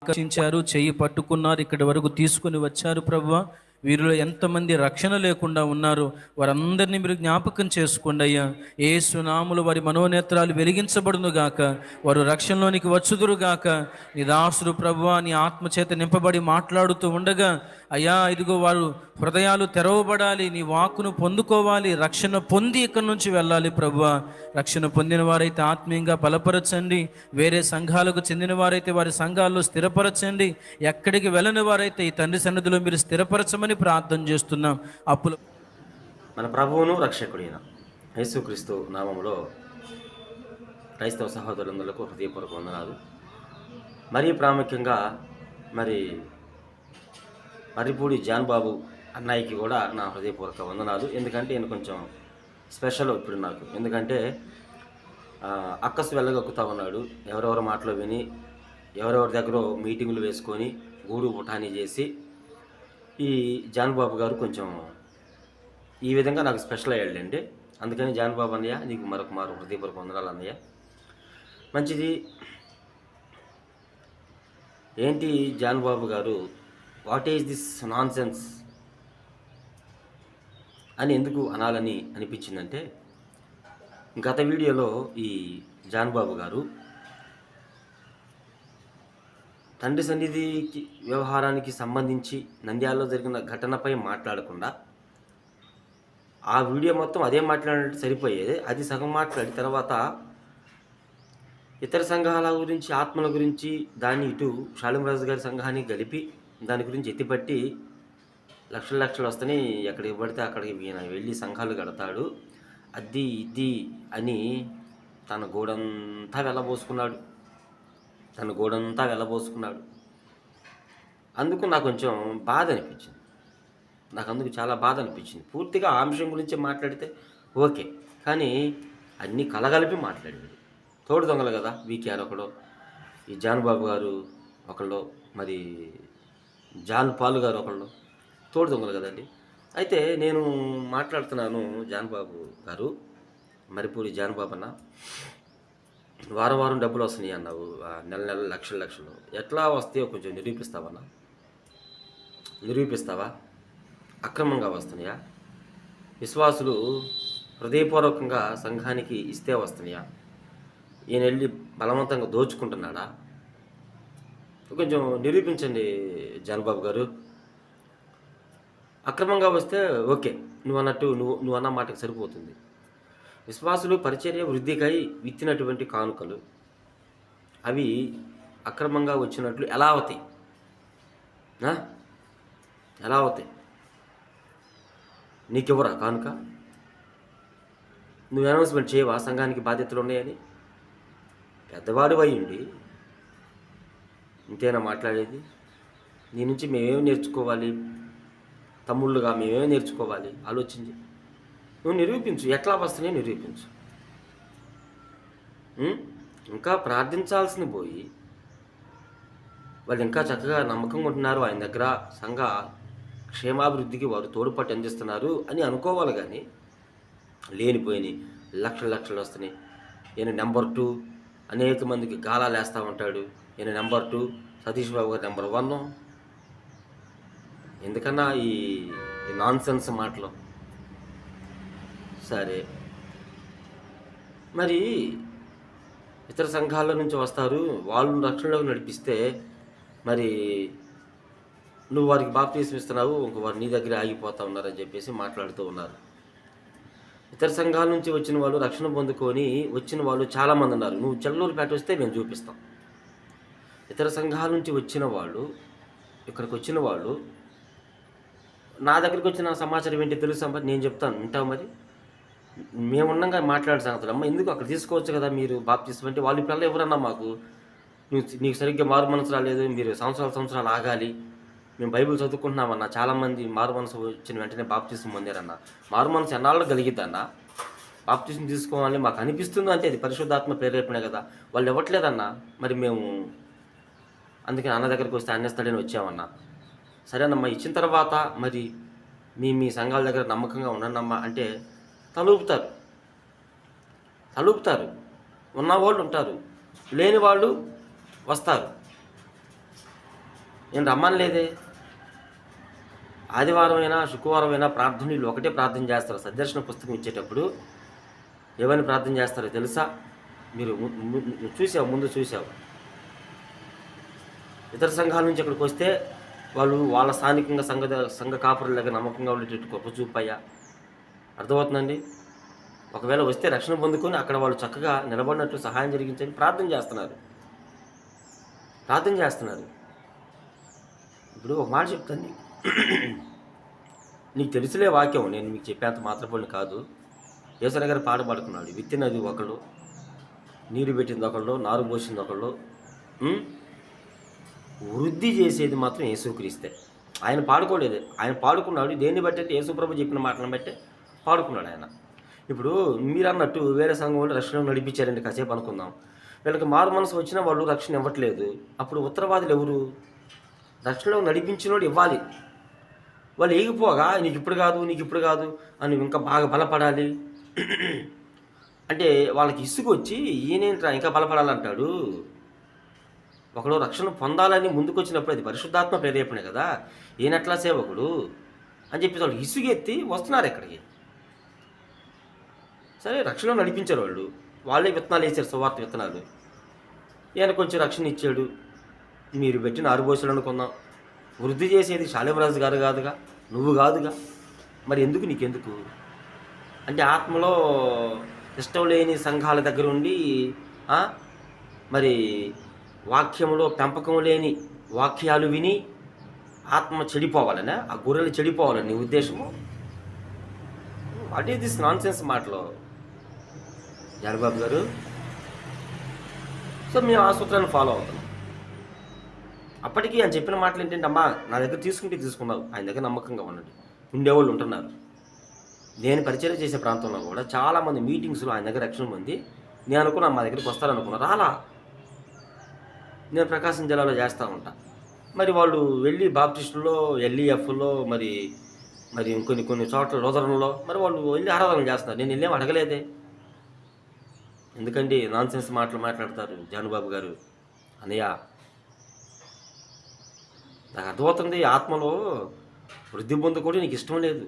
ఆకర్షించారు, చెయ్యి పట్టుకున్నారు, ఇక్కడి వరకు తీసుకుని వచ్చారు ప్రభువా. వీరిలో ఎంతమంది రక్షణ లేకుండా ఉన్నారు, వారందరినీ మీరు జ్ఞాపకం చేసుకోండి అయ్యా. యేసు నామములో వారి మనోనేత్రాలు వెలిగించబడును గాక, వారు రక్షణలోనికి వచ్చుదురు గాక. నీ దాసుడు ప్రభువా నీ ఆత్మచేత నింపబడి మాట్లాడుతూ ఉండగా అయ్యా, ఇదిగో వారు హృదయాలు తెరవబడాలి, నీ వాక్కును పొందుకోవాలి, రక్షణ పొంది ఇక్కడి నుంచి వెళ్ళాలి ప్రభువా. రక్షణ పొందిన వారైతే ఆత్మీయంగా బలపరచండి, వేరే సంఘాలకు చెందిన వారైతే వారి సంఘాల్లో స్థిరపరచండి, ఎక్కడికి వెళ్ళని వారైతే ఈ తండ్రి సన్నిధిలో మీరు స్థిరపరచమని ప్రార్థన చేస్తున్నాం. అప్పులు మన ప్రభువును రక్షకుడైన యేసుక్రీస్తు నామములో క్రైస్తవ సహోదరులందరికీ హృదయపూర్వక వందనాలు. మరీ ప్రాముఖ్యంగా మర్రిపూడి జాన్ బాబు అన్నయ్యకి కూడా నా హృదయపూర్వక వందనాలు. ఎందుకంటే నేను కొంచెం స్పెషల్ ఇప్పుడు నాకు, ఎందుకంటే అక్కసు వెళ్ళగక్కుతా ఉన్నాడు. ఎవరెవరి మాటలు విని ఎవరెవరి దగ్గర మీటింగులు వేసుకొని గూడు పుటాని చేసి ఈ జాన్ బాబు గారు కొంచెం ఈ విధంగా నాకు స్పెషల్ అయ్యాడండి. అందుకని జాన్ బాబు అన్నయ్య నీకు మరొక హృదయపూర్వక వందనాలు అన్నయ్య. మంచిది. ఏంటి జాన్ బాబు గారు, what is this non sense అని ఎందుకు అనాలని అనిపించిందంటే, గత వీడియోలో ఈ జాన్ బాబు గారు తండ్రి సన్నిధికి వ్యవహారానికి సంబంధించి నంద్యాలలో జరిగిన ఘటనపై మాట్లాడకుండా ఆ వీడియో మొత్తం అదే మాట్లాడినట్టు సరిపోయేది. అది సగం మాట్లాడి తర్వాత ఇతర సంఘాల గురించి, ఆత్మల గురించి దాన్ని ఇటు షాలింరాజు గారి సంఘాన్ని కలిపి దాని గురించి ఎత్తిపట్టి లక్షలు వస్తాయి, ఎక్కడికి పడితే అక్కడికి ఈయన వెళ్ళి సంఘాలు కడతాడు, అది ఇది అని తన గోడంతా వెళ్ళబోసుకున్నాడు. అందుకు నాకు కొంచెం బాధ అనిపించింది. అందుకు చాలా బాధ అనిపించింది. పూర్తిగా ఆ అంశం గురించి మాట్లాడితే ఓకే, కానీ అన్నీ కలగలిపి మాట్లాడేది. తోడు దొంగలు కదా, వీకేఆర్ ఒకడు, ఈ జాన్ బాబు గారు ఒకళ్ళు, మరి జాన్ పాలు గారు ఒకళ్ళు, తోడు దొంగలు కదండి. అయితే నేను మాట్లాడుతున్నాను, జాన్ బాబు గారు, మరిపూడి జాన్ బాబు అన్న, వారం డబ్బులు వస్తున్నాయి అన్నావు, నెల లక్షలు ఎట్లా వస్తాయో కొంచెం నిరూపిస్తావా? అక్రమంగా వస్తున్నాయా? విశ్వాసులు హృదయపూర్వకంగా సంఘానికి ఇస్తే వస్తున్నాయా? ఈయన వెళ్ళి బలవంతంగా దోచుకుంటున్నాడా? కొంచెం నిరూపించండి జాన్ బాబు గారు. అక్రమంగా వస్తే ఓకే, నువ్వు అన్న మాటకు సరిపోతుంది. విశ్వాసులు పరిచర్య వృద్ధికై విత్తినటువంటి కానుకలు అవి అక్రమంగా వచ్చినట్లు ఎలా అవుతాయి? నీకెవరా కానుక? నువ్వు అనౌన్స్మెంట్ చేయవా సంఘానికి బాధ్యతలు ఉన్నాయని? పెద్దవాడు అయ్యుండి ఇంతేనా మాట్లాడేది? నీ నుంచి మేమేమి నేర్చుకోవాలి? తమ్ముళ్ళుగా మేమేమి నేర్చుకోవాలి? ఆలోచించి నువ్వు నిరూపించు, ఎట్లా వస్తున్నాయో నిరూపించు. ఇంకా ప్రార్థించాల్సింది పోయి వాళ్ళు ఇంకా చక్కగా నమ్మకంగా ఉంటున్నారు, ఆయన దగ్గర సంఘ క్షేమాభివృద్ధికి వారు తోడ్పాటు అందిస్తున్నారు అని అనుకోవాలి. కానీ లేనిపోయినాయి లక్షలు వస్తున్నాయి. ఈయన నెంబర్ 2 అనేక మందికి గాలాలు వేస్తూ ఉంటాడు. ఈయన నెంబర్ 2, సతీష్ బాబు గారు నెంబర్ 1. ఎందుకన్నా ఈ నాన్ సెన్స్ మాటలు? సరే, మరి ఇతర సంఘాల నుంచి వస్తారు, వాళ్ళు రక్షణలోకి నడిపిస్తే మరి నువ్వు వారికి బాప్తీసం ఇస్తున్నావు, ఇంక వారు నీ దగ్గర ఆగిపోతా ఉన్నారని చెప్పేసి మాట్లాడుతూ ఉన్నారు. ఇతర సంఘాల నుంచి వచ్చిన వాళ్ళు, రక్షణ పొందుకొని వచ్చిన వాళ్ళు చాలామంది ఉన్నారు. నువ్వు చెల్లూరుపేట వస్తే మేము చూపిస్తాం. ఇతర సంఘాల నుంచి వచ్చిన వాళ్ళు, ఇక్కడికి వచ్చిన వాళ్ళు నా దగ్గరికి వచ్చిన సమాచారం ఏంటి తెలుసా? మరి నేను చెప్తాను, వింటావు? మరి మేమున్నాగా మాట్లాడే సంగతులు అమ్మ, ఎందుకు అక్కడ తీసుకోవచ్చు కదా మీరు బాప్తీసం అంటే? వాళ్ళు ఇప్పుడు ఎవరన్నా మాకు నీకు సరిగ్గా మారు మనసు రాలేదు, మీరు సంవత్సరాలు ఆగాలి, మేము బైబిల్ చదువుకుంటున్నామన్నా, చాలామంది మారు మనసు వచ్చిన వెంటనే బాప్తీసం పొందారన్న. మారు మనసు ఎన్నాళ్ళు కలిగిద్దన్న? బాప్తీసం తీసుకోవాలని మాకు అనిపిస్తుంది అంటే అది పరిశుద్ధాత్మ ప్రేరేపణే కదా. వాళ్ళు ఇవ్వట్లేదన్నా. మరి మేము అందుకని అన్న దగ్గరికి వస్తే అన్నేస్తాడని వచ్చామన్నా. సరేనమ్మా, ఇచ్చిన తర్వాత మరి మీ సంఘాల దగ్గర నమ్మకంగా ఉండనమ్మా అంటే తలుపుతారు. ఉన్నవాళ్ళు ఉంటారు, లేని వాళ్ళు వస్తారు. నేను రమ్మనలేదే. ఆదివారం అయినా శుక్రవారం అయినా ప్రార్థనలు ఒకటే ప్రార్థన చేస్తారు. సద్దర్శన పుస్తకం ఇచ్చేటప్పుడు ఏమని ప్రార్థన చేస్తారో తెలుసా? మీరు చూసావు, ముందు చూసావు. ఇతర సంఘాల నుంచి ఇక్కడికి వస్తే వాళ్ళు వాళ్ళ స్థానికంగా సంఘ కాపురులాగా నమ్మకంగా ఉండేటట్టు గొప్ప చూపయ్యా. అర్థమవుతుందండి? ఒకవేళ వస్తే రక్షణ పొందుకొని అక్కడ వాళ్ళు చక్కగా నిలబడినట్లు సహాయం జరిగించని ప్రార్థన చేస్తున్నారు. ఇప్పుడు ఒక మాట చెప్తాను నీకు. నీకు తెలుసులే వాక్యం, నేను మీకు చెప్పేంత మాత్రపడిని కాదు. యేసయ్య గారు పాట పాడుకున్నాడు. విత్తినది ఒకళ్ళు, నీరు పెట్టింది ఒకళ్ళు, నారు పోసింది ఒకళ్ళు, వృద్ధి చేసేది మాత్రం యేసుక్రీస్తే. ఆయన పాడుకోలేదు, ఆయన పాడుకున్నాడు. దేన్ని బట్టి అంటే యేసుప్రభు చెప్పిన మాటలను బట్టే పాడుకున్నాడు ఆయన. ఇప్పుడు మీరు అన్నట్టు వేరే సంఘం వాళ్ళు రక్షణ నడిపించారండి, కాసేపు అనుకుందాం. వీళ్ళకి మారు మనసు వచ్చినా వాళ్ళు రక్షణ ఇవ్వట్లేదు. అప్పుడు ఉత్తరవాదులు ఎవరు? రక్షణలో నడిపించినోడు ఇవ్వాలి. వాళ్ళు ఏగిపోగా నీకు ఇప్పుడు కాదు అని ఇంకా బాగా బలపడాలి అంటే వాళ్ళకి ఇసుగు వచ్చి ఈయనేంట్రా ఇంకా బలపడాలంటాడు. ఒకడు రక్షణ పొందాలని ముందుకొచ్చినప్పుడు అది పరిశుద్ధాత్మ ప్రేరేపణ కదా, ఈయనట్లా సేవకుడు అని చెప్పి వాళ్ళు ఇసుగెత్తి వస్తున్నారు ఇక్కడికి. సరే, రక్షణ నడిపించారు వాళ్ళే విత్తనాలు వేసారు, సువార్త విత్తనాలు. ఈయన కొంచెం రక్షణ ఇచ్చాడు, మీరు పెట్టిన ఆరుబోసులు అనుకుందాం. వృద్ధి చేసేది శాలేమరాజు గారు కాదుగా, నువ్వు కాదుగా. మరి నీకెందుకు అంటే ఆత్మలో ఇష్టం లేని సంఘాల దగ్గర ఉండి మరి వాక్యంలో పెంపకం లేని వాక్యాలు విని ఆత్మ చెడిపోవాలనే, ఆ గొర్రెలు చెడిపోవాలని నీ ఉద్దేశము? What is this non sense మాటలు జానబాబు గారు? సో మేము ఆ సూత్రాన్ని ఫాలో అవుతున్నాం. అప్పటికీ ఆయన చెప్పిన మాటలు ఏంటంటే, అమ్మా నా దగ్గర తీసుకున్నావు, ఆయన దగ్గర నమ్మకంగా ఉండండి. ఉండేవాళ్ళు ఉంటున్నారు. నేను పరిచయం చేసే ప్రాంతంలో కూడా చాలామంది మీటింగ్స్లో ఆయన దగ్గర రక్షణ మంది నేను అనుకున్నా మా దగ్గరికి వస్తారనుకున్నా, రాలా. నేను ప్రకాశం జిల్లాలో చేస్తూ ఉంటా. మరి వాళ్ళు వెళ్ళి బాప్టిస్టుల్లో, ఎల్ఈఎఫ్లో, మరి కొన్ని చోట్ల రోదరంలో మరి వాళ్ళు వెళ్ళి ఆరాధన చేస్తున్నారు. నేను వెళ్ళేం అడగలేదే. ఎందుకండి నాన్ సెన్స్ మాట్లాడతారు జానుబాబు గారు? అన్నయ్య, నాకు అర్థమవుతుంది, ఆత్మలో వృద్ధి పొందుకోవడం నీకు ఇష్టం లేదు.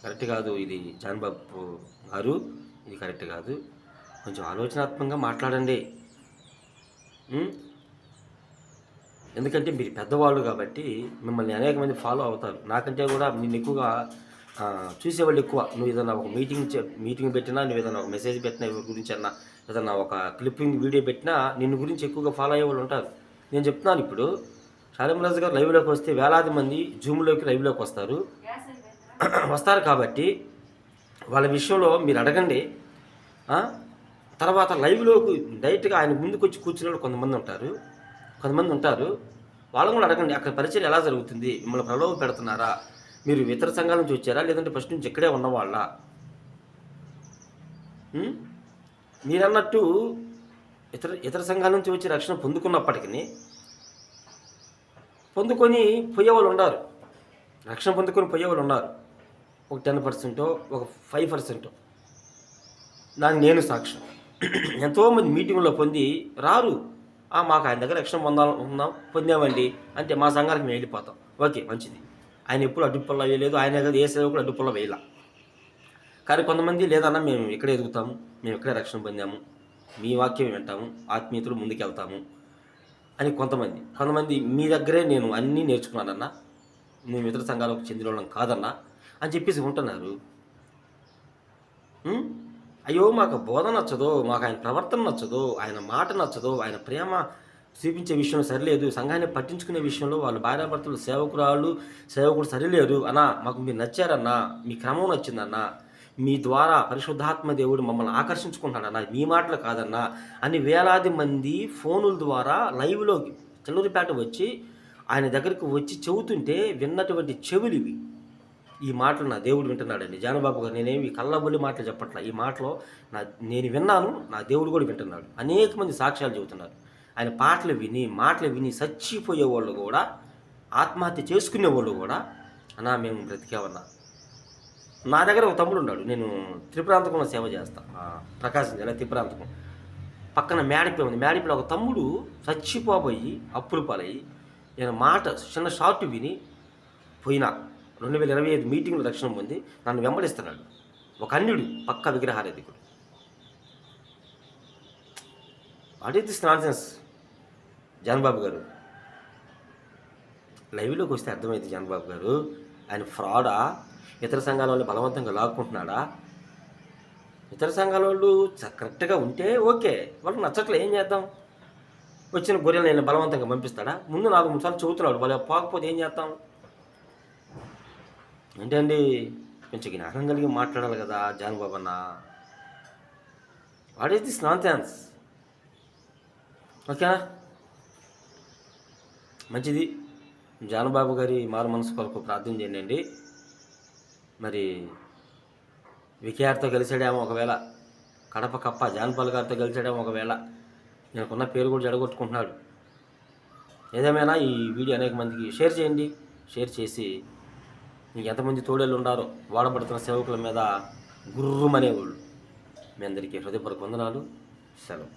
కరెక్ట్ కాదు ఇది జానుబాబు గారు, ఇది కరెక్ట్ కాదు. కొంచెం ఆలోచనాత్మకంగా మాట్లాడండి. ఎందుకంటే మీరు పెద్దవాళ్ళు కాబట్టి మిమ్మల్ని అనేక మంది ఫాలో అవుతారు. నాకంటే కూడా నిన్ను ఎక్కువగా చూసేవాళ్ళు ఎక్కువ. నువ్వు ఏదైనా ఒక మీటింగ్ పెట్టినా, నువ్వు ఏదైనా ఒక మెసేజ్ పెట్టినా, ఎవరి గురించి అన్నా ఏదైనా ఒక క్లిప్పింగ్ వీడియో పెట్టినా నిన్ను గురించి ఎక్కువగా ఫాలో అయ్యే వాళ్ళు ఉంటారు. నేను చెప్తున్నాను, ఇప్పుడు శాలేమరాజు గారు లైవ్లోకి వస్తే వేలాది మంది జూమ్లోకి లైవ్లోకి వస్తారు కాబట్టి వాళ్ళ విషయంలో మీరు అడగండి. తర్వాత లైవ్లోకి డైరెక్ట్గా ఆయన ముందుకు వచ్చి కూర్చునే వాళ్ళు కొంతమంది ఉంటారు. వాళ్ళని కూడా అడగండి, అక్కడ పరిచయం ఎలా జరుగుతుంది, మిమ్మల్ని ప్రలోభ పెడుతున్నారా, మీరు ఇతర సంఘాల నుంచి వచ్చారా, లేదంటే ఫస్ట్ నుంచి ఇక్కడే ఉన్నవాళ్ళ? మీరన్నట్టు ఇతర సంఘాల నుంచి వచ్చి రక్షణ పొందుకున్నప్పటికీ పొందుకొని పోయేవాళ్ళు ఉన్నారు. రక్షణ పొందుకొని పోయేవాళ్ళు ఉన్నారు. ఒక 10%, ఒక 5%. దానికి నేను సాక్ష్యం. ఎంతోమంది మీటింగ్లో పొంది రారు. మాకు ఆయన దగ్గర రక్షణ పొందామండి అంటే మా సంఘానికి మేము వెళ్ళిపోతాం. ఓకే, మంచిది. ఆయన ఎప్పుడు అడ్డుపల్ల వేయలేదు, ఆయన కదా ఏ సేవకుడు అడ్డుపల్ల వేయాల. కానీ కొంతమంది లేదన్నా మేము ఇక్కడే ఎదుగుతాము, మేము ఇక్కడే రక్షణ పొందాము, మీ వాక్యం వింటాము, ఆత్మీయతలు ముందుకెళ్తాము అని కొంతమంది మీ దగ్గరే నేను అన్నీ నేర్చుకున్నానన్నా, మేము ఇతర సంఘాలకు చెందిన వాళ్ళం కాదన్నా అని చెప్పేసి ఉంటున్నారు. అయ్యో మాకు బోధ నచ్చదో, మాకు ఆయన ప్రవర్తన నచ్చదో, ఆయన మాట నచ్చదో, ఆయన ప్రేమ చూపించే విషయం సరిలేదు, సంఘాన్ని పట్టించుకునే విషయంలో వాళ్ళు భార్యాభర్తలు సేవకుడు సరిలేరు అన్నా, మాకు మీరు నచ్చారన్నా, మీ క్రమం నచ్చిందన్నా, మీ ద్వారా పరిశుద్ధాత్మ దేవుడు మమ్మల్ని ఆకర్షించుకుంటాడన్నా, మీ మాటలు కాదన్నా అని వేలాది మంది ఫోనుల ద్వారా లైవ్లోకి చెల్లూరిపేట వచ్చి ఆయన దగ్గరికి వచ్చి చెబుతుంటే విన్నటువంటి చెవులు ఇవి. ఈ మాటలు నా దేవుడు వింటున్నాడండి. జానబాబు గారు నేనేమి కళ్ళబొల్లి మాటలు చెప్పట్లా. ఈ మాటలో నేను విన్నాను, నా దేవుడు కూడా వింటున్నాడు. అనేక మంది సాక్ష్యాలు చెబుతున్నారు. ఆయన మాటలు విని చచ్చిపోయేవాళ్ళు కూడా, ఆత్మహత్య చేసుకునే వాళ్ళు కూడా, అన్నా మేము బ్రతికేవన్నా. నా దగ్గర ఒక తమ్ముడు ఉన్నాడు, నేను త్రిపురాంతకంలో సేవ చేస్తాను, ప్రకాశం జిల్లా త్రిపురాంతకం. పక్కన మేడపి ఉంది. మేడపిలో ఒక తమ్ముడు చచ్చిపోబోయి అప్పులు పాలయ్యి నేను మాట చిన్న షార్ట్ విని పోయినా 2025 మీటింగ్లో రక్షణ పొంది నన్ను వెంబడిస్తున్నాడు. ఒక అన్యుడు పక్క విగ్రహారాధికుడు. What is this nonsense Janbabu గారు? లైవ్లోకి వస్తే అర్థమైంది జాన్బాబు గారు, ఆయన ఫ్రాడా, ఇతర సంఘాల వాళ్ళు బలవంతంగా లాక్కుంటున్నాడా? ఇతర సంఘాల వాళ్ళు కరెక్ట్గా ఉంటే ఓకే, వాళ్ళకి నచ్చట్లే ఏం చేద్దాం? వచ్చిన గొర్రెలు నేను బలవంతంగా పంపిస్తాడా? ముందు 4-3 సార్లు చెబుతున్నాడు, వాళ్ళు పోకపోతే ఏం చేస్తాం? ఏంటండి, కొంచెం జ్ఞానం కలిగి మాట్లాడాలి కదా జాన్బాబు అన్న. What is this nonsense? ఓకేనా? మంచిది. జానబాబు గారి మారు మనసు కొరకు ప్రార్థన చేయండి. మరి వికేఆర్తో కలిసాడేమో ఒకవేళ, కడప కప్ప జాన్పాల్ గారితో కలిసాడేమో ఒకవేళ, నేనుకున్న పేరు కూడా జడగొట్టుకుంటున్నాడు. ఏదేమైనా ఈ వీడియో అనేక మందికి షేర్ చేయండి. షేర్ చేసి మీకు ఎంతమంది తోడేళ్ళు ఉన్నారో వాడబడుతున్న సేవకుల మీద గుర్రుమనేవాళ్ళు, మీ అందరికీ హృదయపూర్వక వందనాలు. సెలవు.